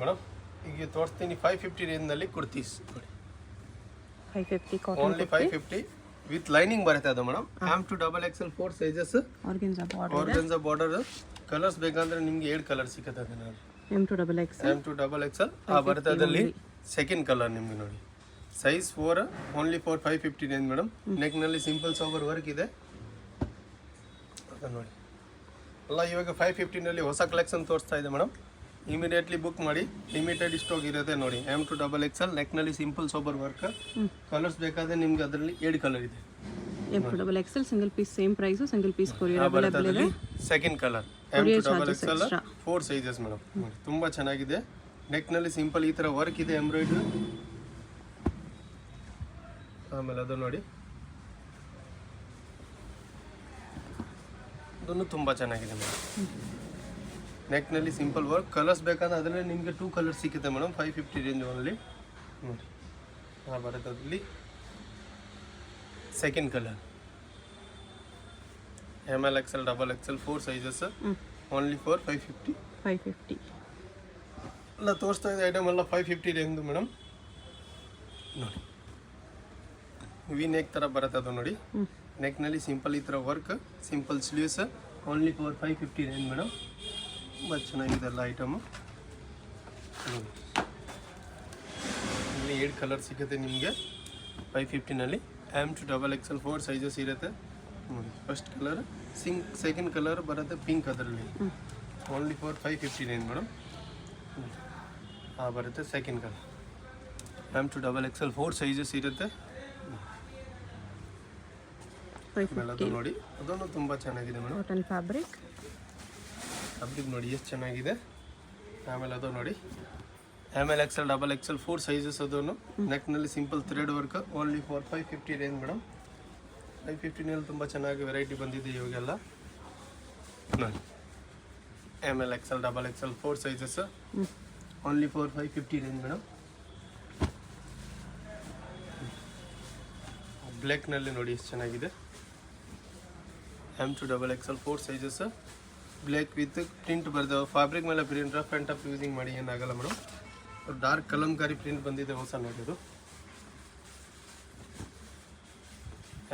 Madam. ಈಗ ತೋರಿಸ್ತೀನಿ 550 ರೇಂಜ್ನಲ್ಲಿ ಕುರ್ತೀಸ್ ನೋಡಿ. 550 ಕಾಟನ್ ಓನ್ಲಿ 550 ವಿತ್ ಲೈನಿಂಗ್ ಬರುತ್ತೆ ಅದು madam. M2XXL 4 sizes organza border. Colours ಬೇಕಂದ್ರೆ ನಿಮ್ಗೆ 7 ಕಲರ್ ಸಿಗುತ್ತೆ ಅದು ನೋಡಿ. M2XXL ಬರುತ್ತೆ ಅದರಲ್ಲಿ ಸೆಕೆಂಡ್ ಕಲರ್ ನಿಮ್ಗೆ ನೋಡಿ. Size 4 only 550 range madam. ನೆಕ್ನಲ್ಲಿ ಸಿಂಪಲ್ ಸೋಬರ್ ವರ್ಕ್ ಇದೆ ಅದು ನೋಡಿ. ಅಲ್ಲ ಇವಾಗ 550ನಲ್ಲಿ ಹೊಸ ಕಲೆಕ್ಷನ್ ತೋರಿಸ್ತಾ ಇದೆ ಮೇಡಮ್. ಇಮಿಡಿಯೇಟ್ಲಿ ಬುಕ್ ಮಾಡಿ, ಲಿಮಿಟೆಡ್ ಸ್ಟಾಕ್ ಇರುತ್ತೆ ನೋಡಿ. M2XXL ನೆಕ್ನಲ್ಲಿ ಸಿಂಪಲ್ ಸೋಬರ್ ವರ್ಕ್. ಕಲರ್ಸ್ ಬೇಕಾದ್ರೆ ನಿಮ್ಗೆ ಅದರಲ್ಲಿ 7 ಕಲರ್ ಇದೆ. M2XXL single piece same price, single piece courier available ಇದೆ. Second colour M2XXL 4 sizes madam. ನೋಡಿ ತುಂಬಾ ಚೆನ್ನಾಗಿದೆ. ನೆಕ್ನಲ್ಲಿ ಸಿಂಪಲ್ ಈ ತರ ವರ್ಕ್ ಇದೆ, ಎಂಬ್ರಾಯ್ಡ್ರಿ. ಆಮೇಲೆ ಅದು ನೋಡಿ, ಅದನ್ನು ತುಂಬಾ ಚೆನ್ನಾಗಿದೆ ಮೇಡಮ್. ನೆಕ್ನಲ್ಲಿ ಸಿಂಪಲ್ ವರ್ಕ್. ಕಲರ್ಸ್ ಬೇಕಂದ್ರೆ ಅದರಲ್ಲಿ ನಿಮಗೆ 2 ಕಲರ್ ಸಿಗುತ್ತೆ ಮೇಡಮ್. 550 ರೇಂಜ್ ಓನ್ಲಿ ನೋಡಿ. ಬರುತ್ತೆ ಅದರಲ್ಲಿ second colour MLXL XXL 4 sizes only 550 ಎಲ್ಲ ತೋರಿಸ್ತಾ ಇದೆ ಐಟಮ್ ಎಲ್ಲ 550 ರೇಂಜ್ ಮೇಡಮ್. ನೋಡಿ ವಿ ನೆಕ್ ಥರ ಬರುತ್ತೆ ಅದು ನೋಡಿ. ನೆಕ್ನಲ್ಲಿ ಸಿಂಪಲ್ ಈ ಥರ work, simple sleeves only 550 range madam. ತುಂಬ ಚೆನ್ನಾಗಿದೆ ಎಲ್ಲ ಐಟಮು. ಇಲ್ಲಿ 7 ಕಲರ್ ಸಿಗುತ್ತೆ ನಿಮಗೆ 550ನಲ್ಲಿ. M2XXL 4 ಸೈಜಸ್ ಇರುತ್ತೆ ನೋಡಿ. ಫಸ್ಟ್ ಕಲರ್ ಸೆಕೆಂಡ್ ಕಲರ್ ಬರುತ್ತೆ ಪಿಂಕ್ ಅದರಲ್ಲಿ. Only 550 range madam. ಬರುತ್ತೆ ಸೆಕೆಂಡ್ ಕಲರ್. M2XXL 4 ಸೈಜಸ್ ಇರುತ್ತೆ. ಅದು ನೋಡಿ, ಅದನ್ನು ತುಂಬ ಚೆನ್ನಾಗಿದೆ ಮೇಡಮ್. ಕಾಟನ್ ಫ್ಯಾಬ್ರಿಕ್ ನೋಡಿ ಎಷ್ಟು ಚೆನ್ನಾಗಿದೆ. ಆಮೇಲೆ ಅದು ನೋಡಿ MLXL XXL 4 ಸೈಜಸ್. ಅದನ್ನು ನೆಕ್ನಲ್ಲಿ simple thread work only 550 range madam. 550ನಲ್ಲಿ ತುಂಬ ಚೆನ್ನಾಗಿ ವೆರೈಟಿ ಬಂದಿದೆ ಇವಾಗೆಲ್ಲ ನೋಡಿ. MLXL XXL 4 sizes only 550 range madam. ಬ್ಲ್ಯಾಕ್ನಲ್ಲಿ ನೋಡಿ ಎಷ್ಟು ಚೆನ್ನಾಗಿದೆ. M2XXL 4 sizes black with print ಬರ್ತಾವೆ. ಫ್ಯಾಬ್ರಿಕ್ ಮೇಲೆ print, rough and tough using ಮಾಡಿ ಏನಾಗಲ್ಲ ಮೇಡಮ್. ಡಾರ್ಕ್ ಕಲಂಕಾರಿ ಪ್ರಿಂಟ್ ಬಂದಿದೆ ಹೊಸ ನೋಡಿ. ಅದು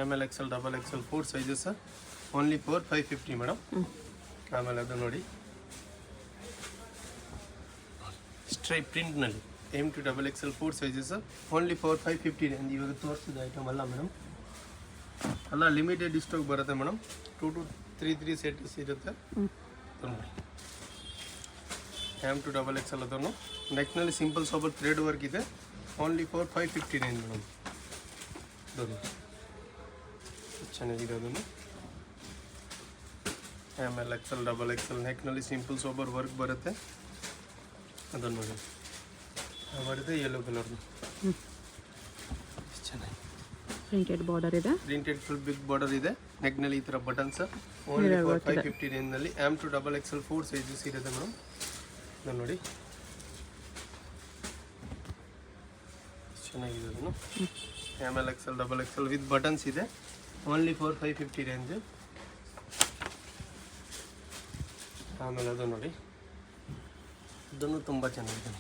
MLXL XXL 4 sizes only 550 madam. ಆಮೇಲೆ ಅದು ನೋಡಿ ಸ್ಟ್ರೈಪ್ ಪ್ರಿಂಟ್ನಲ್ಲಿ M2XXL 4 ಸೈಜಸ್ ಓನ್ಲಿ 550 ರೇಂಜ್. ಇವಾಗ ತೋರಿಸಿದ ಐಟಮ್ ಅಲ್ಲ ಮೇಡಮ್, ಅಲ್ಲ ಲಿಮಿಟೆಡ್ ಸ್ಟಾಕ್ ಬರುತ್ತೆ ಮೇಡಮ್. 2 to 3 ಸೆಟ್ಸ್ ಇರುತ್ತೆ ನೋಡಿ. M2XXL ಅದನ್ನು ನೆಕ್ನಲ್ಲಿ ಸಿಂಪಲ್ ಸೋಬರ್ ಥ್ರೆಡ್ ವರ್ಕ್ ಇದೆ ಓನ್ಲಿ 550 ರೇಂಜ್ ಮೇಡಮ್. ಅದನ್ನು ಚೆನ್ನಾಗಿದೆ. ಅದನ್ನು MLXL XXL ನೆಕ್ನಲ್ಲಿ ಸಿಂಪಲ್ ಸೋಬರ್ ವರ್ಕ್ ಬರುತ್ತೆ. ಅದನ್ನು ನೋಡಿ ಬರುತ್ತೆ ಯೆಲ್ಲೋ ಕಲರ್ ಚೆನ್ನಾಗಿ ಪ್ರಿಂಟೆಡ್ ಬಾರ್ಡರ್ ಇದೆ. ಪ್ರಿಂಟೆಡ್ ಫುಲ್ ಬಿಗ್ ಬಾರ್ಡರ್ ಇದೆ. ನೆಕ್ನಲ್ಲಿ ಈ ಥರ ಬಟನ್ಸ್ ಓನ್ಲಿ 550 ರೇಂಜ್ನಲ್ಲಿ. M2XXL 4 ಸೈಜಸ್ ಇರುತ್ತೆ ಮೇಡಮ್. ಅದನ್ನು ನೋಡಿ ಚೆನ್ನಾಗಿದೆ. ಅದನ್ನು MLXL XXL ವಿತ್ ಬಟನ್ಸ್ ಇದೆ ಓನ್ಲಿ 550 ರೇಂಜ್. ಆಮೇಲೆ ಅದು ನೋಡಿ, ಅದನ್ನು ತುಂಬ ಚೆನ್ನಾಗಿದೆ.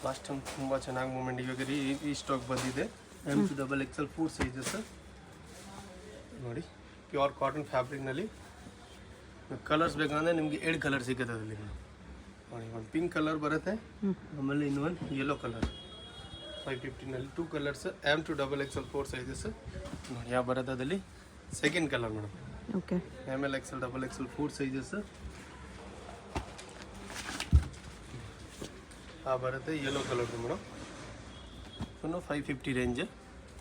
ಲಾಸ್ಟ್ ಟೈಮ್ ತುಂಬ ಚೆನ್ನಾಗಿ ಮೂಮೆಂಟ್ ಇವಾಗ ಈ ಸ್ಟಾಕ್ ಬಂದಿದೆ. M2XXL 4 ಸೈಜಸ್ ನೋಡಿ. ಪ್ಯೂರ್ ಕಾಟನ್ ಫ್ಯಾಬ್ರಿಕ್ನಲ್ಲಿ ಕಲರ್ಸ್ ಬೇಕಂದರೆ ನಿಮಗೆ 7 ಕಲರ್ ಸಿಗುತ್ತೆ ಅದರಲ್ಲಿ ನೋಡಿ. ಒಂದು ಪಿಂಕ್ ಕಲರ್ ಬರುತ್ತೆ, ಆಮೇಲೆ ಇನ್ನೊಂದು ಯೆಲ್ಲೋ ಕಲರ್. 550ನಲ್ಲಿ 2 ಕಲರ್ಸ್. M2XXL 4 ಸೈಜಸ್ ನೋಡಿ. ಯಾವ ಬರುತ್ತೆ ಅದರಲ್ಲಿ second colour madam. Okay. MLXL XXL 4 sizes ಬರುತ್ತೆ yellow colour madam. 550 range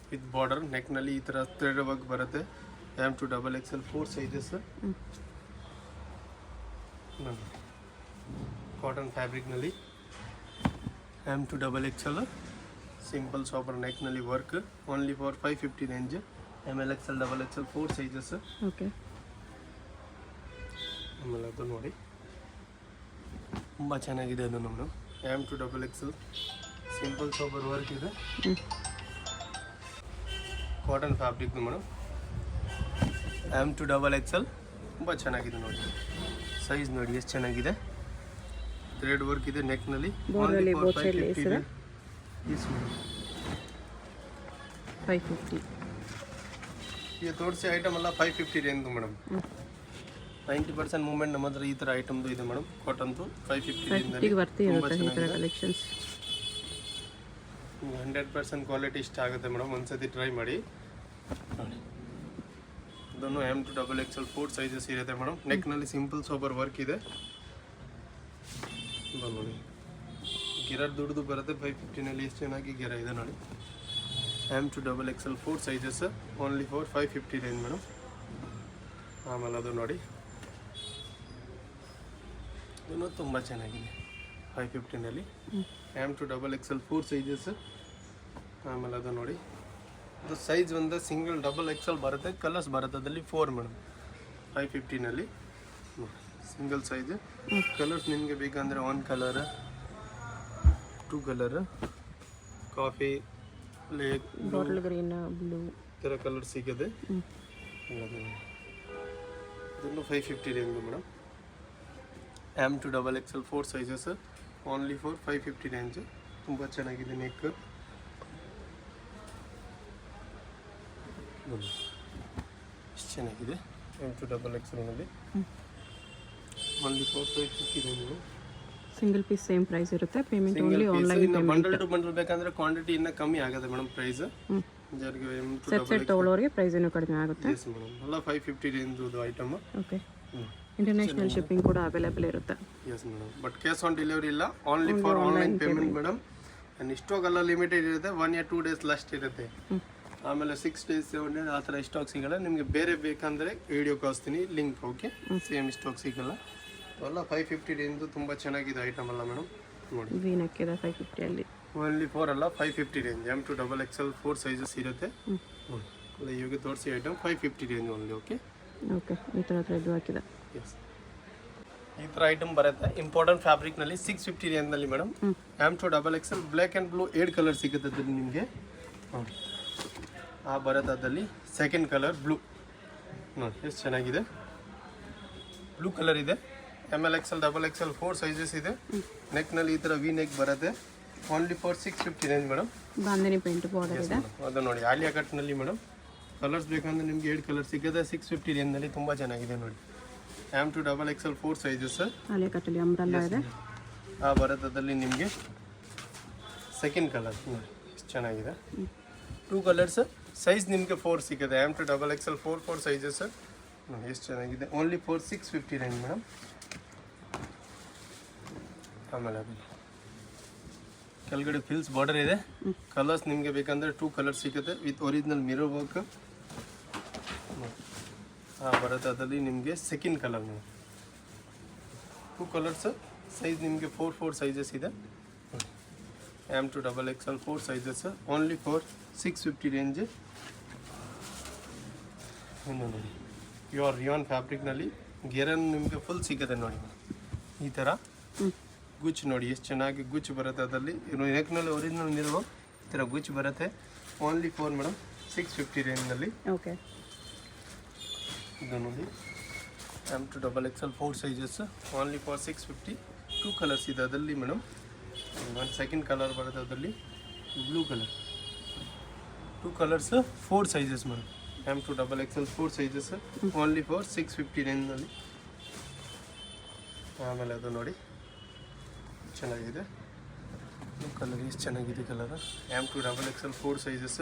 with border. ನೆಕ್ನಲ್ಲಿ ಈ ಥರ ಥ್ರೆಡ್ ವರ್ಕ್ ಬರುತ್ತೆ. M2XXL 4 ಸೈಜಸ್ ಕಾಟನ್ ಫ್ಯಾಬ್ರಿಕ್ನಲ್ಲಿ. M2XXL ಸಿಂಪಲ್ ಸಾಬರ್ ನೆಕ್ನಲ್ಲಿ work only 550 range. MLXL XXL 4 sizes. Okay. ಆಮೇಲೆ ಅದು ನೋಡಿ ತುಂಬ ಚೆನ್ನಾಗಿದೆ. ಅದು ನಮ್ಮದು M2XXL ಸಿಂಪಲ್ ಸಾಬರ್ ವರ್ಕ್ ಇದೆ. Cotton fabric madam. M2XXL ತುಂಬ ಚೆನ್ನಾಗಿದೆ ನೋಡಿ. ಸೈಜ್ ನೋಡಿ ಎಷ್ಟು ಚೆನ್ನಾಗಿದೆ. ಥ್ರೆಡ್ ವರ್ಕ್ ಇದೆ ನೆಕ್ನಲ್ಲಿ. ಬೋರ್ಡಲ್ಲಿ ಬೋತ್ ಸೈಡ್ ಲೇಸ್ ಇದೆ. 550. ಈಗ ತೋರಿಸಿ ಐಟಮ್ ಎಲ್ಲ 550 ರೇಂಜ್ ಮೇಡಮ್. 90% ಮೂವ್ಮೆಂಟ್ ನಮ್ಮ ಹತ್ರ ಈ ಥರ ಐಟಮ್ದು ಇದೆ ಮೇಡಮ್. ಕಾಟನ್ದು 550 ರೇಂಜಲ್ಲಿ ವರ್ತಿ ಇರುತ್ತೆ ಈ ಥರ ಕಲೆಕ್ಷನ್ಸ್. 100% ಕ್ವಾಲಿಟಿ ಇಷ್ಟ ಆಗುತ್ತೆ ಮೇಡಮ್. ಒಂದ್ಸತಿ ಟ್ರೈ ಮಾಡಿ ನೋಡಿ. ಇದನ್ನು M2XXL 4 ಸೈಜಸ್ ಇರುತ್ತೆ ಮೇಡಮ್. ನೆಕ್ನಲ್ಲಿ ಸಿಂಪಲ್ ಸೋಬರ್ ವರ್ಕ್ ಇದೆ ನೋಡಿ. ಗಿರ ದುಡ್ದು ಬರುತ್ತೆ 550ನಲ್ಲಿ. ಎಷ್ಟು ಚೆನ್ನಾಗಿ ಗಿರ ಇದೆ ನೋಡಿ. M2XXL 4 sizes only for 550 range madam. ಆಮೇಲೆ ಅದು ನೋಡಿ, ಇದನ್ನು ತುಂಬ ಚೆನ್ನಾಗಿದೆ 550ನಲ್ಲಿ. M2XXL 4 sizes. ಆಮೇಲೆ ಅದು ನೋಡಿ, ಅದು ಸೈಜ್ ಒಂದು ಸಿಂಗಲ್ XXL ಬರುತ್ತೆ. ಕಲರ್ಸ್ ಬರುತ್ತೆ ಅದರಲ್ಲಿ 4 ಮೇಡಮ್. 550ನಲ್ಲಿ ಸಿಂಗಲ್ ಸೈಜ್. ಕಲರ್ಸ್ ನಿಮಗೆ ಬೇಕಂದರೆ 1 colour, 2 colour, coffee, black, bottle green, blue ಈ ಥರ ಕಲರ್ ಸಿಗುತ್ತೆ. ಇದನ್ನು 550 range madam. M2XXL 4 sizes only for 550 range. ತುಂಬ ಚೆನ್ನಾಗಿದೆ ನೆಕ್. ಎಷ್ಟು ಚೆನ್ನಾಗಿದೆ M2XXLನಲ್ಲಿ. Only for 550 range. Single piece same price ಇರುತ್ತೆ. Payment only online payment. Bundle to bundle ಬೇಕಂದ್ರೆ ಕ್ವಾಂಟಿಟಿ ಇನ್ನೂ ಕಮ್ಮಿ ಆಗುತ್ತೆ ಮೇಡಮ್ ಪ್ರೈಸ್. ಸೆಟ್ ತೊಗೊಳ್ಳೋರಿಗೆ ಪ್ರೈಸ್ ಇನ್ನೂ ಕಡಿಮೆ ಆಗುತ್ತೆ. S madam. ಎಲ್ಲ 550 ರೇಂಜ್ದು ಐಟಮ್. ಓಕೆ. ಇಂಟರ್ನ್ಯಾಷನಲ್ ಶಿಪ್ಪಿಂಗ್ ಕೂಡ ಅವೈಲೇಬಲ್ ಇರುತ್ತೆ. Yes madam. But cash on delivery ಇಲ್ಲ. Only for online payment madam. And ಸ್ಟಾಕೆಲ್ಲ ಲಿಮಿಟೆಡ್ ಇರುತ್ತೆ. 1 or 2 ಡೇಸ್ ಲಾಸ್ಟ್ ಇರುತ್ತೆ. ಆಮೇಲೆ 6 days 7 days ಆ ಥರ ಸ್ಟಾಕ್ ಸಿಗಲ್ಲ. ನಿಮಗೆ ಬೇರೆ ಬೇಕಂದರೆ ವಿಡಿಯೋ ಕಳಿಸ್ತೀನಿ ಲಿಂಕ್. ಓಕೆ. ಸೇಮ್ ಸ್ಟಾಕ್ ಸಿಗಲ್ಲ. ಎಲ್ಲ 550 ರೇಂಜ್. ತುಂಬ ಚೆನ್ನಾಗಿದೆ ಐಟಮ್ ಅಲ್ಲ ಮೇಡಮ್ ನೋಡಿ. ವೀನಕ್ ಇದೆ 550 ಅಲ್ಲಿ. ಓನ್ಲಿ 4 ಅಲ್ಲ 550 ರೇಂಜ್. M2XXL 4 ಸೈಜಸ್ ಇರುತ್ತೆ ನೋಡಿ. ಇವಾಗ ತೋರಿಸಿ item 550 range only. Okay. Okay. ಈ ಥರ ಥ್ರೆಡ್ ಹಾಕಿದೆ. ಎಸ್. ಈ ಥರ ಐಟಮ್ ಬರುತ್ತೆ ಇಂಪಾರ್ಟೆಂಟ್ ಫ್ಯಾಬ್ರಿಕ್ನಲ್ಲಿ 650 ರೇಂಜ್ನಲ್ಲಿ madam. M2XXL black and blue 2 colour ಸಿಗುತ್ತೆ ಅದ್ರಲ್ಲಿ ನಿಮಗೆ ನೋಡಿ. ಆ ಬರುತ್ತೆ ಅದಲ್ಲಿ ಸೆಕೆಂಡ್ ಕಲರ್ ಬ್ಲೂ ನೋಡಿ. ಎಷ್ಟು ಚೆನ್ನಾಗಿದೆ. ಬ್ಲೂ ಕಲರ್ ಇದೆ. MLXL XXL 4 ಸೈಜಸ್ ಇದೆ. ನೆಕ್ನಲ್ಲಿ ಈ ಥರ ವಿ ನೆಕ್ ಬರುತ್ತೆ. Only for 650 range madam. Bandhani paint border ಇದೆ. ಅದು ನೋಡಿ ಆಲಿಯಾ ಕಟ್ನಲ್ಲಿ ಮೇಡಮ್. ಕಲರ್ಸ್ ಬೇಕಂದ್ರೆ ನಿಮಗೆ 2 ಕಲರ್ ಸಿಗುತ್ತೆ 650 ರೇಂಜ್ನಲ್ಲಿ. ತುಂಬ ಚೆನ್ನಾಗಿದೆ ನೋಡಿ. M2XXL 4 sizes. ಆಲಿಯಾ ಕಟ್ಟಲ್ಲಿ ಅಂಬ್ರೆಲ್ಲಾ ಇದೆ. ಆ ಬರೋದಲ್ಲಿ ನಿಮಗೆ ಸೆಕೆಂಡ್ ಕಲರ್ ನೋಡಿ. ಎಷ್ಟು ಚೆನ್ನಾಗಿದೆ. 2 ಕಲರ್ಸ್ ಸೈಜ್ ನಿಮಗೆ 4 ಸಿಗುತ್ತೆ. M2XXL 4 ಸೈಜಸ್ ನೋಡಿ. ಎಷ್ಟು ಚೆನ್ನಾಗಿದೆ. Only for 650 range madam. ಆಮೇಲೆ ಅದು ಕೆಳಗಡೆ ಫಿಲ್ಸ್ ಬಾರ್ಡರ್ ಇದೆ. ಕಲರ್ಸ್ ನಿಮಗೆ ಬೇಕಂದರೆ 2 ಕಲರ್ಸ್ ಸಿಗುತ್ತೆ ವಿತ್ ಒರಿಜಿನಲ್ ಮಿರರ್ ವರ್ಕ್. ಬರುತ್ತೆ ಅದರಲ್ಲಿ ನಿಮಗೆ ಸೆಕೆಂಡ್ ಕಲರ್ ನೀವು 2 ಕಲರ್ಸ್. ಸೈಜ್ ನಿಮಗೆ 4 ಸೈಜಸ್ ಇದೆ. M2XXL 4 sizes only for 650 range. ಇನ್ನು ನೋಡಿ ಪ್ಯೂರ್ ರಿಯಾನ್ ಫ್ಯಾಬ್ರಿಕ್ನಲ್ಲಿ ಗೆರನ್ ನಿಮಗೆ ಫುಲ್ ಸಿಗುತ್ತೆ ನೋಡಿ. ಈ ಥರ ಗುಚ್ ನೋಡಿ. ಎಷ್ಟು ಚೆನ್ನಾಗಿ ಗುಚ್ ಬರುತ್ತೆ ಅದರಲ್ಲಿ. ನೆಕ್ನಲ್ಲಿ ಒರಿಜಿನಲ್ ಮಿರರ್ ಈ ಥರ ಗುಚ್ ಬರುತ್ತೆ. Only for madam 650 ರೇಂಜ್ನಲ್ಲಿ. ಓಕೆ. ಇದು ನೋಡಿ M2XXL 4 sizes only for 650. 2 colours ಇದೆ ಅದರಲ್ಲಿ ಮೇಡಮ್. ಒಂದು ಸೆಕೆಂಡ್ ಕಲರ್ ಬರುತ್ತೆ ಅದರಲ್ಲಿ blue colour. 2 colours 4 sizes madam. M2XXL 4 sizes only for 650 ರೇಂಜ್ನಲ್ಲಿ. ಆಮೇಲೆ ಅದು ನೋಡಿ ಚೆನ್ನಾಗಿದೆ. ಕಲರ್ ಎಷ್ಟು ಚೆನ್ನಾಗಿದೆ colour. M2XXL 4 sizes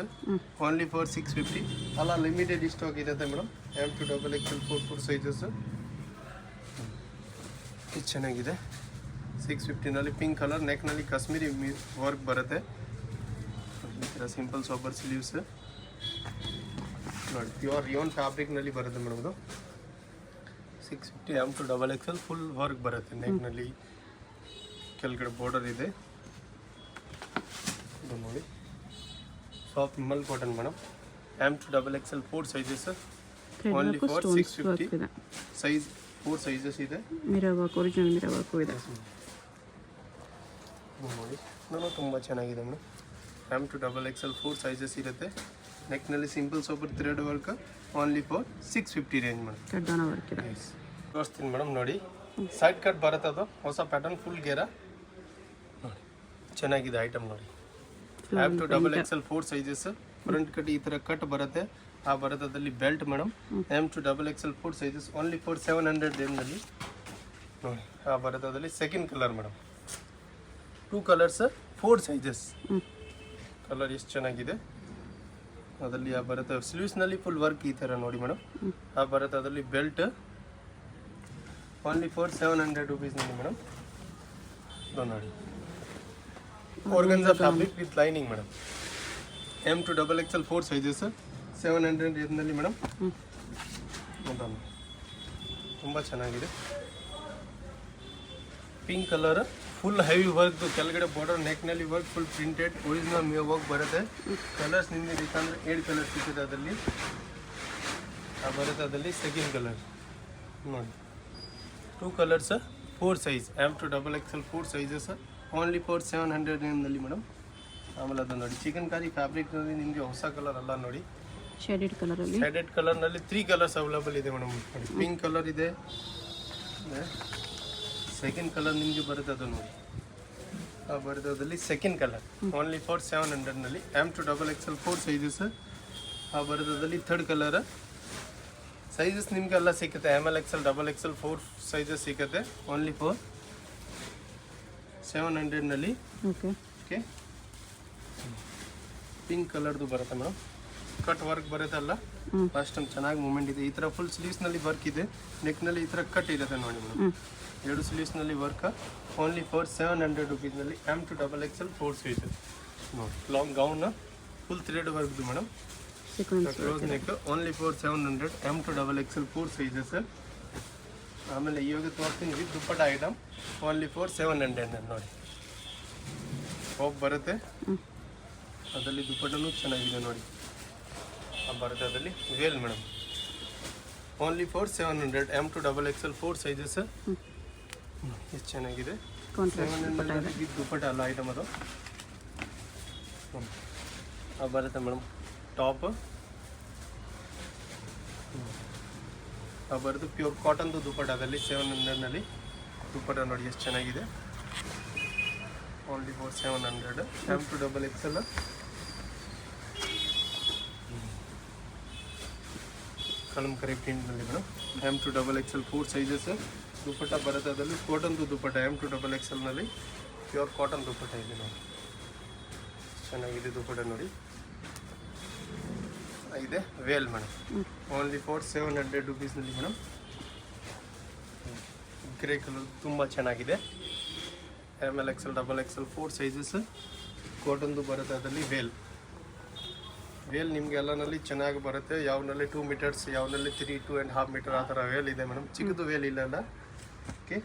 only for 650. ಅಲ್ಲ ಲಿಮಿಟೆಡ್ ಸ್ಟಾಕ್ ಇರುತ್ತೆ ಮೇಡಮ್. M2XXL 4 ಸೈಜಸ್ ಎಷ್ಟು ಚೆನ್ನಾಗಿದೆ. 650ನಲ್ಲಿ ಪಿಂಕ್ ಕಲರ್. ನೆಕ್ನಲ್ಲಿ ಕಾಶ್ಮೀರಿ ವರ್ಕ್ ಬರುತ್ತೆ. ಈ ಥರ ಸಿಂಪಲ್ ಸಾಬರ್ ಸ್ಲೀವ್ಸ್ ನೋಡಿ. ಪ್ಯೂರ್ ರಿಯಾನ್ ಫ್ಯಾಬ್ರಿಕ್ನಲ್ಲಿ ಬರುತ್ತೆ ಮೇಡಮ್. ಇದು 650 M2XXL ಫುಲ್ ವರ್ಕ್ ಬರುತ್ತೆ. ನೆಕ್ನಲ್ಲಿ ಕೆಳಗಡೆ ಬಾರ್ಡರ್ ಇದೆ. ಇದು ನೋಡಿ soft mul cotton madam. M2XXL 4 sizes only for 650. Size 4 sizes ಇದೆ. Mirror work, original mirror work ಇದೆ ನೋಡಿ. ನಾನು ತುಂಬ ಚೆನ್ನಾಗಿದೆ ಮೇಡಮ್. M2XXL 4 ಸೈಜಸ್ ಇರುತ್ತೆ. ನೆಕ್ನಲ್ಲಿ simple sober thread work only for 650 range madam. ಕಡ್ಡಾನ ವರ್ಕ್ ಇದೆ. ತೋರಿಸ್ತೀನಿ ಮೇಡಮ್ ನೋಡಿ. ಸೈಡ್ ಕಟ್ ಬರುತ್ತೆ ಅದು ಹೊಸ ಪ್ಯಾಟರ್ನ್ ಫುಲ್ ಗೇರ ನೋಡಿ ಚೆನ್ನಾಗಿದೆ ಐಟಮ್ ನೋಡಿ have to double XL 4 sizes front cut ಈ ಥರ ಕಟ್ ಬರುತ್ತೆ ಆ ಬರೋದಲ್ಲಿ belt madam M to double XL 4 sizes only for 700 ರೇಂಜ್ನಲ್ಲಿ ನೋಡಿ ಆ ಬರೋದಲ್ಲಿ second colour madam 2 colours 4 sizes colour ಎಷ್ಟು ಚೆನ್ನಾಗಿದೆ ಅದರಲ್ಲಿ ಆ ಬರುತ್ತೆ ಸ್ಲೀವ್ಸ್ನಲ್ಲಿ ಫುಲ್ ವರ್ಕ್ ಈ ಥರ ನೋಡಿ ಮೇಡಮ್ ಆ ಬರುತ್ತೆ ಅದರಲ್ಲಿ ಬೆಲ್ಟ್ ಓನ್ಲಿ ಫಾರ್ 700 ರುಪೀಸ್ನಲ್ಲಿ ಮೇಡಮ್ ನೋಡಿ organza fabric with lining madam M to double XL 4 sizes 700 ರೇಂಜ್ನಲ್ಲಿ ಮೇಡಮ್ ತುಂಬ ಚೆನ್ನಾಗಿದೆ pink colour full heavy work ಕೆಳಗಡೆ ಬಾರ್ಡರ್ ನೆಕ್ನಲ್ಲಿ ವರ್ಕ್ ಫುಲ್ ಪ್ರಿಂಟೆಡ್ ಒರಿಜಿನಲ್ ಮ್ಯೂ ವರ್ಕ್ ಬರುತ್ತೆ ಕಲರ್ಸ್ ನಿಮಗೆ ಬೇಕಂದ್ರೆ 7 ಕಲರ್ಸ್ ಸಿಗುತ್ತೆ ಅದರಲ್ಲಿ ಆ ಬರುತ್ತೆ ಅದರಲ್ಲಿ ಸೆಕೆಂಡ್ ಕಲರ್ ನೋಡಿ 2 colours 4 size M to double XL 4 sizes only for 700 ರೇಂಜ್ನಲ್ಲಿ ಮೇಡಮ್ ಆಮೇಲೆ ಅದು ನೋಡಿ ಚಿಕನ್ ಕಾರಿ ಫ್ಯಾಬ್ರಿಕ್ನಲ್ಲಿ ನಿಮಗೆ ಹೊಸ ಕಲರ್ ಅಲ್ಲ ನೋಡಿ ಶೇಡೆಡ್ ಕಲರಲ್ಲಿ ಶೇಡೆಡ್ ಕಲರ್ನಲ್ಲಿ 3 ಕಲರ್ಸ್ ಅವೈಲೇಬಲ್ ಇದೆ ಮೇಡಮ್ ನೋಡಿ ಪಿಂಕ್ ಕಲರ್ ಇದೆ ಸೆಕೆಂಡ್ ಕಲರ್ ನಿಮಗೆ ಬರುತ್ತೆ ಅದು ನೋಡಿ ಆ ಬರೋದಲ್ಲಿ ಸೆಕೆಂಡ್ ಕಲರ್ ಓನ್ಲಿ ಫಾರ್ 700ನಲ್ಲಿ M to double XL 4 sizes ಆ ಬರೋದಲ್ಲಿ ಥರ್ಡ್ ಕಲರ್ ಸೈಜಸ್ ನಿಮಗೆ ಎಲ್ಲ ಸಿಗುತ್ತೆ M L XL double XL 4 sizes ಸಿಗುತ್ತೆ ಓನ್ಲಿ ಫಾರ್ 700ನಲ್ಲಿ ಓಕೆ ಓಕೆ ಪಿಂಕ್ ಕಲರ್ದು ಬರುತ್ತೆ ಮೇಡಮ್ ಕಟ್ ವರ್ಕ್ ಬರುತ್ತಲ್ಲ ಫಸ್ಟ್ ಟೈಮ್ ಚೆನ್ನಾಗಿ ಮೂಮೆಂಟ್ ಇದೆ ಈ ಥರ ಫುಲ್ ಸ್ಲೀವ್ಸ್ನಲ್ಲಿ ವರ್ಕ್ ಇದೆ ನೆಕ್ನಲ್ಲಿ ಈ ಥರ ಕಟ್ ಇರುತ್ತೆ ನೋಡಿ ಮೇಡಮ್ 2 ಸ್ಲೀವ್ಸ್ನಲ್ಲಿ ವರ್ಕ್ ಓನ್ಲಿ ಫಾರ್ 700 ರುಪೀಸ್ನಲ್ಲಿ M to double XL 4 sizes ನೋಡಿ ಲಾಂಗ್ ಗೌನ್ ಫುಲ್ ಥ್ರೆಡ್ ವರ್ಕ್ದು madam close neck only for 700 M to double XL 4 sizes ಆಮೇಲೆ ಇವಾಗ ತೋರಿಸ್ತೀನಿ with dupatta item only for 700 ನೋಡಿ ಹೋಗಿ ಬರುತ್ತೆ ಅದರಲ್ಲಿ ದುಪ್ಪಟ್ಟನೂ ಚೆನ್ನಾಗಿದೆ ನೋಡಿ ಬರುತ್ತೆ ಅದರಲ್ಲಿ veil madam only for 700 M to double XL 4 sizes ಎಷ್ಟು ಚೆನ್ನಾಗಿದೆ 700 ವಿತ್ ದುಪ್ಪಟ್ಟ ಅಲ್ಲ ಐಟಮ್ ಅದು ಬರುತ್ತೆ ಮೇಡಮ್ ಟಾಪ್ ಬರುತ್ತೆ ಪ್ಯೂರ್ ಕಾಟನ್ದು ದುಪ್ಪಟ್ಟದಲ್ಲಿ 700ನಲ್ಲಿ ದುಪ್ಪಟ್ಟ ನೋಡಿ ಎಷ್ಟು ಚೆನ್ನಾಗಿದೆ only for 700 M to double XL Kalamkari ಪ್ರಿಂಟ್ನಲ್ಲಿ madam M to double XL 4 sizes dupatta ಬರುತ್ತೆ ಅದರಲ್ಲಿ ಕಾಟನ್ದು ದುಪ್ಪಟ್ಟ ಎಮ್ ಟು ಡಬಲ್ ಎಕ್ಸೆಲ್ನಲ್ಲಿ ಪ್ಯೂರ್ ಕಾಟನ್ ದುಪ್ಪಟ್ಟ ಇದೆ ನೋಡಿ ಚೆನ್ನಾಗಿದೆ ದುಪ್ಪಟ್ಟ ನೋಡಿ ಇದೆ ವೇಲ್ ಮೇಡಮ್ ಓನ್ಲಿ ಫಾರ್ 700 ರುಪೀಸ್ನಲ್ಲಿ ಮೇಡಮ್ ಗ್ರೇ ಕಲರ್ ತುಂಬ ಚೆನ್ನಾಗಿದೆ M L XL double XL 4 sizes ಕಾಟನ್ದು ಬರುತ್ತೆ ಅದರಲ್ಲಿ ವೇಲ್ ನಿಮಗೆ ಎಲ್ಲನಲ್ಲಿ ಚೆನ್ನಾಗಿ ಬರುತ್ತೆ ಯಾವನಲ್ಲಿ 2 ಮೀಟರ್ಸ್ ಯಾವನಲ್ಲಿ 2.5 ಮೀಟರ್ ಆ ಥರ ವೇಲ್ ಇದೆ ಮೇಡಮ್ ಚಿಕ್ಕದು ವೇಲ್ ಇಲ್ಲ ಅಲ್ಲ ಓಕೆ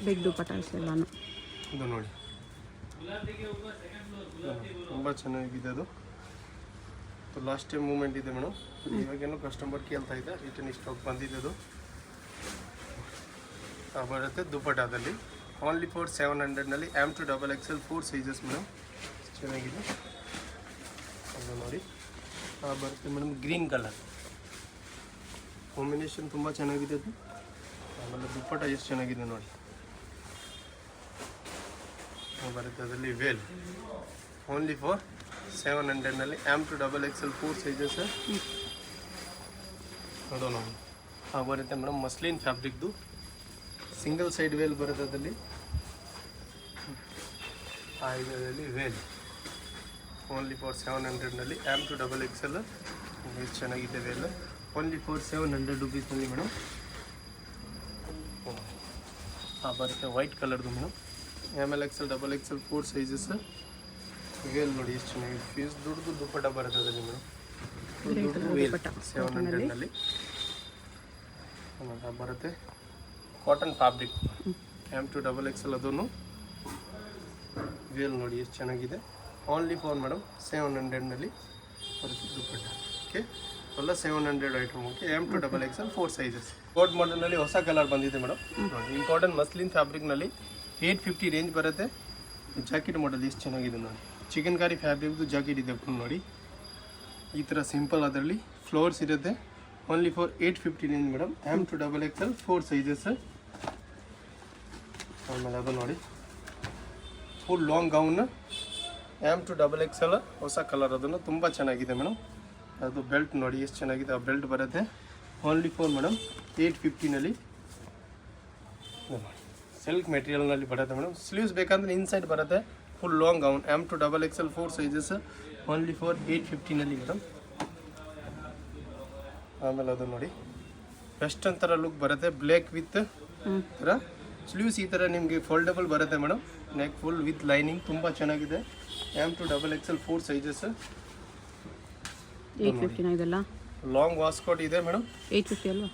ಬಿಗ್ ದುಪ್ಪಟ್ಟ ಎಲ್ಲಾನು ಇದು ನೋಡಿ ತುಂಬ ಚೆನ್ನಾಗಿದೆ ಅದು ಲಾಸ್ಟ್ ಟೈಮ್ ಮೂಮೆಂಟ್ ಇದೆ ಮೇಡಮ್ ಇವಾಗೇನೋ ಕಸ್ಟಮರ್ ಕೇಳ್ತಾ ಇದೆ ರಿಟರ್ನ್ ಸ್ಟಾಕ್ ಬಂದಿದೆ ಅದು ಬರುತ್ತೆ ದುಪ್ಪಟ್ಟದಲ್ಲಿ ಓನ್ಲಿ ಫಾರ್ 700ನಲ್ಲಿ M to double XL 4 sizes madam ಚೆನ್ನಾಗಿದೆ ಅದು ನೋಡಿ ಬರುತ್ತೆ ಮೇಡಮ್ ಗ್ರೀನ್ ಕಲರ್ ಕಾಂಬಿನೇಷನ್ ತುಂಬ ಚೆನ್ನಾಗಿದೆ ಅದು ಆಮೇಲೆ ದುಪ್ಪಟ್ಟ ಎಷ್ಟು ಚೆನ್ನಾಗಿದೆ ನೋಡಿ ಬರುತ್ತೆ ಅದರಲ್ಲಿ ವೇಲ್ ಓನ್ಲಿ ಫಾರ್ 700ನಲ್ಲಿ M to double XL 4 sizes ಅದು ನೋಡಿ ಬರುತ್ತೆ ಮೇಡಮ್ ಮಸ್ಲಿನ್ ಫ್ಯಾಬ್ರಿಕ್ದು ಸಿಂಗಲ್ ಸೈಡ್ ವೇಲ್ ಬರುತ್ತೆ ಅದರಲ್ಲಿ ಇದರಲ್ಲಿ ವೇಲ್ ಓನ್ಲಿ ಫಾರ್ 700ನಲ್ಲಿ ಎಮ್ ಟು ಡಬಲ್ ಎಕ್ಸೆಲ್ ಎಷ್ಟು ಚೆನ್ನಾಗಿದೆ ವೇಲ್ ಓನ್ಲಿ ಫಾರ್ 700 ರುಪೀಸ್ನಲ್ಲಿ ಮೇಡಮ್ ಬರುತ್ತೆ ವೈಟ್ ಕಲರ್ದು madam M L XL double XL 4 sizes veil ನೋಡಿ ಎಷ್ಟು ಚೆನ್ನಾಗಿದೆ ಫೀಸ್ ದುಡ್ದು ದುಪ್ಪಟ್ಟ ಬರುತ್ತೆ ಅದರಲ್ಲಿ ಮೇಡಮ್ ವೇಲ್ 700ನಲ್ಲಿ ಬರುತ್ತೆ cotton fabric M to double XL ಅದನ್ನು ವೇಲ್ ನೋಡಿ ಎಷ್ಟು ಚೆನ್ನಾಗಿದೆ ಓನ್ಲಿ ಫಾರ್ ಮೇಡಮ್ 700ನಲ್ಲಿ ಬರುತ್ತೆ ದುಪ್ಪಟ್ಟ ಓಕೆ ಎಲ್ಲ 700 item okay M to double XL 4 sizes coat ಮಾಡಲ್ನಲ್ಲಿ ಹೊಸ ಕಲರ್ ಬಂದಿದೆ ಮೇಡಮ್ ನೋಡಿ ಇಂಪಾರ್ಟೆಂಟ್ ಮಸ್ಲಿನ್ ಫ್ಯಾಬ್ರಿಕ್ನಲ್ಲಿ 850 ರೇಂಜ್ ಬರುತ್ತೆ ಜಾಕೆಟ್ ಮಾಡಲ್ ಎಷ್ಟು ಚೆನ್ನಾಗಿದೆ ನೋಡಿ ಚಿಕನ್ ಕಾರಿ ಫ್ಯಾಬ್ರಿಕ್ದು ಜಾಕೆಟ್ ಇದೆ ನೋಡಿ ಈ ಥರ ಸಿಂಪಲ್ ಅದರಲ್ಲಿ ಫ್ಲವರ್ಸ್ ಇರುತ್ತೆ only for 850 range madam M to double XL 4 sizes ಆಮೇಲೆ ಅದು ನೋಡಿ ಫುಲ್ ಲಾಂಗ್ ಗೌನ್ M2XXL ಹೊಸ ಕಲರ್ ಅದನ್ನು ತುಂಬ ಚೆನ್ನಾಗಿದೆ ಮೇಡಮ್. ಅದು ಬೆಲ್ಟ್ ನೋಡಿ ಎಷ್ಟು ಚೆನ್ನಾಗಿದೆ, ಆ ಬೆಲ್ಟ್ ಬರುತ್ತೆ. ಓನ್ಲಿ ಫೋರ್ ಮೇಡಮ್ 850ನಲ್ಲಿ ಸಿಲ್ಕ್ ಮೆಟೀರಿಯಲ್ನಲ್ಲಿ ಬರುತ್ತೆ ಮೇಡಮ್. ಸ್ಲೀವ್ಸ್ ಬೇಕಂದ್ರೆ ಇನ್ಸೈಡ್ ಬರುತ್ತೆ. Full long gown M2XXL 4 sizes only for 850ನಲ್ಲಿ ಮೇಡಮ್. ಆಮೇಲೆ ಅದು ನೋಡಿ ವೆಸ್ಟರ್ನ್ ಥರ ಲುಕ್ ಬರುತ್ತೆ, ಬ್ಲ್ಯಾಕ್ ವಿತ್ ಥರ ಸ್ಲೀವ್ಸ್ ಈ ಥರ ನಿಮಗೆ ಫೋಲ್ಡಬಲ್ ಬರುತ್ತೆ madam. Neck full with lining ತುಂಬ ಚೆನ್ನಾಗಿದೆ. M2XXL 4 ಸೈಜಸ್ 850 ಇದೆಲ್ಲ ಲಾಂಗ್ ವಾಸ್ಕೋಟ್ ಇದೆ ಮೇಡಮ್. 850 ಅಲ್ವಾ?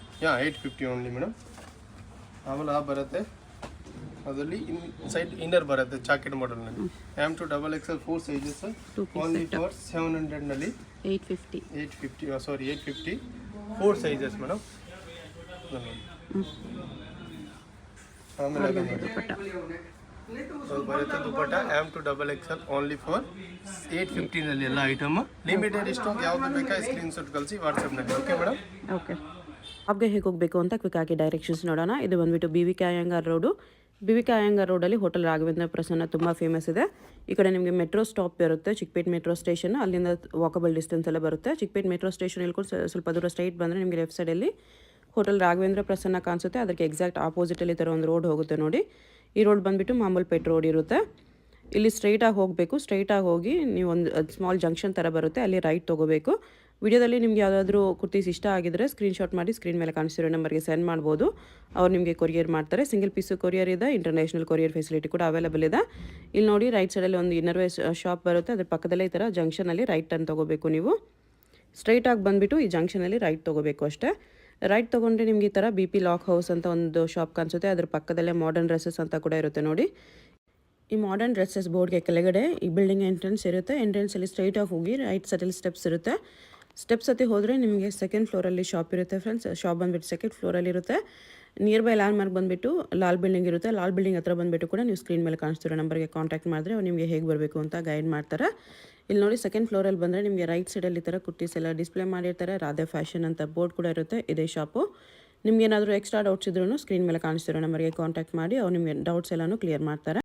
850 ಓನ್ಲಿ ಮೇಡಮ್. ಆಮೇಲೆ ಆ ಬರುತ್ತೆ, ಅದರಲ್ಲಿ ಇನ್ಸೈಡ್ ಇನ್ನರ್ ಬರುತ್ತೆ ಜಾಕೆಟ್ ಮಾಡಲ್ನಲ್ಲಿ. M2XXL 4 ಸೈಜಸ್ ಓನ್ಲಿ ಫಾರ್ 700ನಲ್ಲಿ 850 4 ಸೈಜಸ್ ಮೇಡಮ್. ಆಮೇಲೆ ಅದು ಬರುತ್ತೆ ದುಪ್ಪಟ್ಟ M2XXL ಓನ್ಲಿ ಫಾರ್ 850ನಲ್ಲಿ ಎಲ್ಲ ಐಟಮ್. ಲಿಮಿಟೆಡ್ ಸ್ಟಾಕ್ ಯಾವುದು ಬೇಕಾ ಸ್ಕ್ರೀನ್ಶಾಟ್ ಕಳಿಸಿ ವಾಟ್ಸಪ್ನಲ್ಲಿ. Okay madam? ಓಕೆ. ಶಾಪ್ಗೆ ಹೇಗೆ ಹೋಗಬೇಕು ಅಂತ ಕ್ವಿಕ್ ಆಗಿ ಡೈರೆಕ್ಷನ್ಸ್ ನೋಡೋಣ. ಇದು ಬಂದುಬಿಟ್ಟು BVK Iyengar road. BVK Iyengar ರೋಡಲ್ಲಿ ಹೋಟೆಲ್ ರಾಘವೇಂದ್ರ ಪ್ರಸನ್ನ ತುಂಬ ಫೇಮಸ್ ಇದೆ. ಈ ಕಡೆ ನಿಮಗೆ ಮೆಟ್ರೋ ಸ್ಟಾಪ್ ಇರುತ್ತೆ, ಚಿಕ್ಕಪೇಟೆ ಮೆಟ್ರೋ ಸ್ಟೇಷನ್. ಅಲ್ಲಿಂದ ವಾಕಬಲ್ ಡಿಸ್ಟೆನ್ಸ್ ಎಲ್ಲ ಬರುತ್ತೆ. ಚಿಕ್ಕಪೇಟೆ ಮೆಟ್ರೋ ಸ್ಟೇಷನ್ ಇಳ್ಕೊಂಡು ಸ್ವಲ್ಪ ದೂರ ಸ್ಟ್ರೈಟ್ ಬಂದರೆ ನಿಮಗೆ ಲೆಫ್ಟ್ ಸೈಡಲ್ಲಿ ಹೋಟೆಲ್ ರಾಘವೇಂದ್ರ ಪ್ರಸನ್ನ ಕಾಣಿಸುತ್ತೆ. ಅದಕ್ಕೆ ಎಕ್ಸಾಕ್ಟ್ ಆಪೋಸಿಟಲ್ಲಿ ಈ ಥರ ಒಂದು ರೋಡ್ ಹೋಗುತ್ತೆ ನೋಡಿ. ಈ ರೋಡ್ ಬಂದುಬಿಟ್ಟು ಮಾಮೂಲ್ಪೇಟ್ ರೋಡ್ ಇರುತ್ತೆ. ಇಲ್ಲಿ ಸ್ಟ್ರೈಟಾಗಿ ಹೋಗಬೇಕು. ಸ್ಟ್ರೈಟಾಗಿ ಹೋಗಿ ನೀವು ಒಂದು ಸ್ಮಾಲ್ ಜಂಕ್ಷನ್ ಥರ ಬರುತ್ತೆ, ಅಲ್ಲಿ ರೈಟ್ ತೊಗೋಬೇಕು. ವಿಡಿಯೋದಲ್ಲಿ ನಿಮ್ಗೆ ಯಾವುದಾದ್ರೂ ಕುರ್ತೀಸ್ ಇಷ್ಟ ಆಗಿದ್ರೆ ಸ್ಕ್ರೀನ್ಶಾಟ್ ಮಾಡಿ ಸ್ಕ್ರೀನ್ ಮೇಲೆ ಕಾಣಿಸಿರೋ ನಂಬರ್ಗೆ ಸೆಂಡ್ ಮಾಡ್ಬೋದು. ಅವ್ರು ನಿಮಗೆ ಕೊರಿಯರ್ ಮಾಡ್ತಾರೆ. ಸಿಂಗಲ್ ಪೀಸು ಕೊರಿಯರ್ ಇದೆ, ಇಂಟರ್ನ್ಯಾಷನಲ್ ಕೊರಿಯರ್ ಫೆಸಿಲಿಟಿ ಕೂಡ ಅವೈಲೇಬಲ್ ಇದೆ. ಇಲ್ಲಿ ನೋಡಿ ರೈಟ್ ಸೈಡಲ್ಲಿ ಒಂದು ಇನ್ನರ್ವೇರ್ ಶಾಪ್ ಬರುತ್ತೆ, ಅದ್ರ ಪಕ್ಕದಲ್ಲೇ ಈ ಥರ ಜಂಕ್ಷನಲ್ಲಿ ರೈಟ್ ಟರ್ನ್ ತೊಗೋಬೇಕು. ನೀವು ಸ್ಟ್ರೈಟಾಗಿ ಬಂದುಬಿಟ್ಟು ಈ ಜಂಕ್ಷನಲ್ಲಿ ರೈಟ್ ತೊಗೋಬೇಕು ಅಷ್ಟೇ. ರೈಟ್ ತೊಗೊಂಡ್ರೆ ನಿಮ್ಗೆ ಈ ಥರ BP ಲಾಕ್ ಹೌಸ್ ಅಂತ ಒಂದು ಶಾಪ್ ಕಾಣಿಸುತ್ತೆ. ಅದ್ರ ಪಕ್ಕದಲ್ಲೇ ಮಾಡರ್ನ್ ಡ್ರೆಸ್ಸಸ್ ಅಂತ ಕೂಡ ಇರುತ್ತೆ ನೋಡಿ. ಈ ಮಾಡರ್ನ್ ಡ್ರೆಸ್ಸಸ್ ಬೋರ್ಡ್ಗೆ ಕೆಳಗಡೆ ಈ ಬಿಲ್ಡಿಂಗ್ ಎಂಟ್ರೆನ್ಸ್ ಇರುತ್ತೆ. ಎಂಟ್ರೆನ್ಸಲ್ಲಿ ಸ್ಟ್ರೈಟಾಗಿ ಹೋಗಿ ರೈಟ್ ಸೈಡಲ್ಲಿ ಸ್ಟೆಪ್ಸ್ ಇರುತ್ತೆ. ಸ್ಟೆಪ್ಸ್ ಹತ್ತಿ ಹೋದರೆ ನಿಮಗೆ ಸೆಕೆಂಡ್ ಫ್ಲೋರಲ್ಲಿ ಶಾಪ್ ಇರುತ್ತೆ ಫ್ರೆಂಡ್ಸ್. ಶಾಪ್ ಬಂದುಬಿಟ್ಟು ಸೆಕೆಂಡ್ ಫ್ಲೋರಲ್ಲಿ ಇರುತ್ತೆ. ನಿಯರ್ ಬೈ ಲ್ಯಾಂಡ್ ಮಾರ್ಕ್ ಬಂದುಬಿಟ್ಟು ಲಾಲ್ ಬಿಲ್ಡಿಂಗ್ ಇರುತ್ತೆ. ಲಾಲ್ ಬಿಲ್ಡಿಂಗ್ ಹತ್ರ ಬಂದುಬಿಟ್ಟು ಕೂಡ ನೀವು ಸ್ಕ್ರೀನ್ ಮೇಲೆ ಕಾಣಿಸ್ತಿರೋ ನಂಬರ್ಗೆ ಕಾಂಟ್ಯಾಕ್ಟ್ ಮಾಡಿದ್ರೆ ಅವ್ರು ನಿಮಗೆ ಹೇಗೆ ಬರಬೇಕು ಅಂತ ಗೈಡ್ ಮಾಡ್ತಾರೆ. ಇಲ್ಲಿ ನೋಡಿ ಸೆಕೆಂಡ್ ಫ್ಲೋರಲ್ಲಿ ಬಂದರೆ ನಿಮಗೆ ರೈಟ್ ಸೈಡಲ್ಲಿ ಈ ಥರ ಕುರ್ತೀಸ್ ಎಲ್ಲ ಡಿಸ್ಪ್ಲೇ ಮಾಡಿರ್ತಾರೆ. ರಾಧೆ ಫ್ಯಾಷನ್ ಅಂತ ಬೋರ್ಡ್ ಕೂಡ ಇರುತ್ತೆ. ಇದೇ ಶಾಪು. ನಿಮ್ಗೆ ಏನಾದರೂ ಎಕ್ಸ್ಟ್ರಾ ಡೌಟ್ಸ್ ಇದ್ರೂ ಸ್ಕ್ರೀನ್ ಮೇಲೆ ಕಾಣಿಸ್ತಿರೋ ನಂಬರ್ಗೆ ಕಾಂಟ್ಯಾಕ್ಟ್ ಮಾಡಿ ಅವ್ರು ನಿಮಗೆ ಡೌಟ್ಸ್ ಎಲ್ಲನೂ ಕ್ಲಿಯರ್ ಮಾಡ್ತಾರೆ.